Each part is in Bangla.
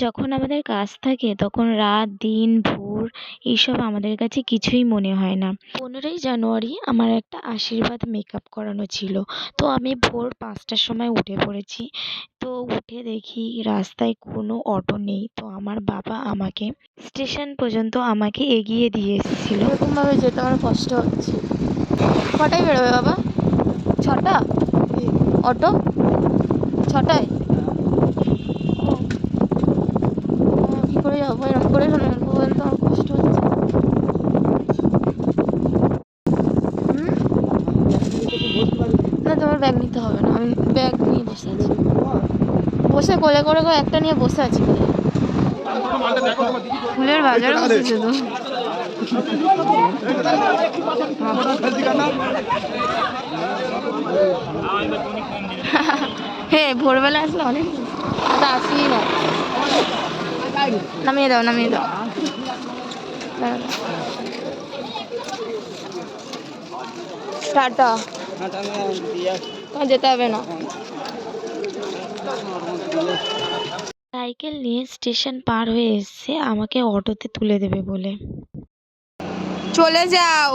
যখন আমাদের কাজ থাকে তখন রাত দিন ভোর এইসব আমাদের কাছে কিছুই মনে হয় না। 15ই জানুয়ারি আমার একটা আশীর্বাদ মেকআপ করানো ছিল। তো আমি ভোর 5টার সময় উঠে পড়েছি। তো উঠে দেখি রাস্তায় কোনো অটো নেই। তো আমার বাবা আমাকে স্টেশন পর্যন্ত আমাকে এগিয়ে দিয়ে এসেছিল। এরকমভাবে যেতে আমার কষ্ট হচ্ছে। কটায় বেরোবে বাবা? 6টা? অটো 6টায়? কী করে যাবো? এরকম করে বলতে আমার কষ্ট হচ্ছে। না, তোমার ব্যাগ নিতে হবে না, আমি ব্যাগ নিয়ে বসে আছি। কোলে করে একটা নিয়ে বসে আছি। ফুলের বাজার বসেছে তো। হ্যাঁ, ভোরবেলা আসলে অনেক আসি না। নামিয়ে দাও টাটা। যেতে হবে না। সাইকেল নিয়ে স্টেশন পার হয়ে এসেছে আমাকে অটোতে তুলে দেবে বলে। চলে যাও।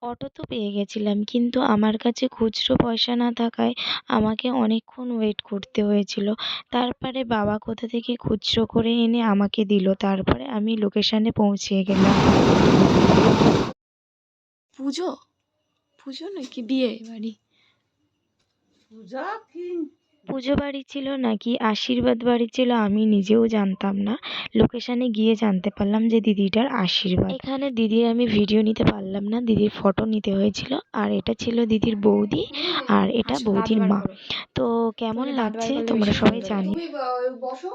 অটো তো পেয়ে গেছিলাম, কিন্তু আমার কাছে খুচরো পয়সা না থাকায় আমাকে অনেকক্ষণ ওয়েট করতে হয়েছিল। তারপরে বাবা কোথা থেকে খুচরো করে এনে আমাকে দিল, তারপরে আমি লোকেশনে পৌঁছে গেলাম। পুজো নাকি বিয়ে বাড়ি? পুজো বাড়ি ছিল নাকি আশীর্বাদ বাড়ি ছিল আমি নিজেও জানতাম না। লোকেশনে গিয়ে জানতে পারলাম যে দিদিটার আশীর্বাদ। এখানে দিদির আমি ভিডিও নিতে পারলাম না, দিদির ফটো নিতে হয়েছিল। আর এটা ছিল দিদির বৌদি, আর এটা বৌদির মা। তো কেমন লাগছে তোমরা সবাই জানি। বসো।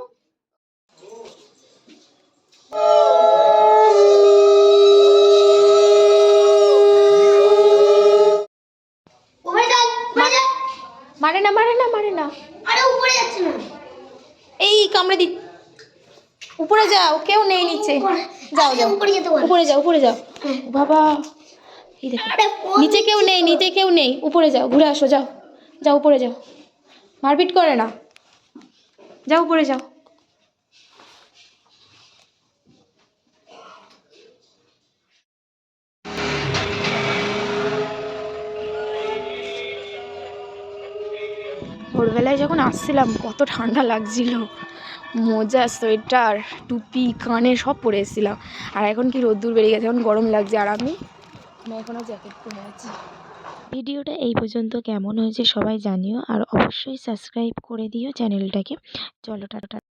মারে না। আরে উপরে যাচ্ছে না। এই কামড়ে দি। উপরে যাও, কেউ নেই নিচে। যাও উপরে যাও। বাবা, এই দেখো, নিচে কেউ নেই। উপরে যাও, ঘুরে আসো, যাও উপরে যাও। মারপিট করে না, যাও উপরে যাও। ভোরবেলায় যখন আসছিলাম কত ঠান্ডা লাগছিল। মোজা, সোয়েটার, টুপি, কানে সব পরে এসেছিলাম। আর এখন কি রোদ্দুর বেরিয়ে গেছে, এখন গরম লাগছে। আর আমি এখনও জ্যাকেট পরে আছি। ভিডিওটা এই পর্যন্ত কেমন হয়েছে সবাই জানিও, আর অবশ্যই সাবস্ক্রাইব করে দিও চ্যানেলটাকে। চলো টাটা।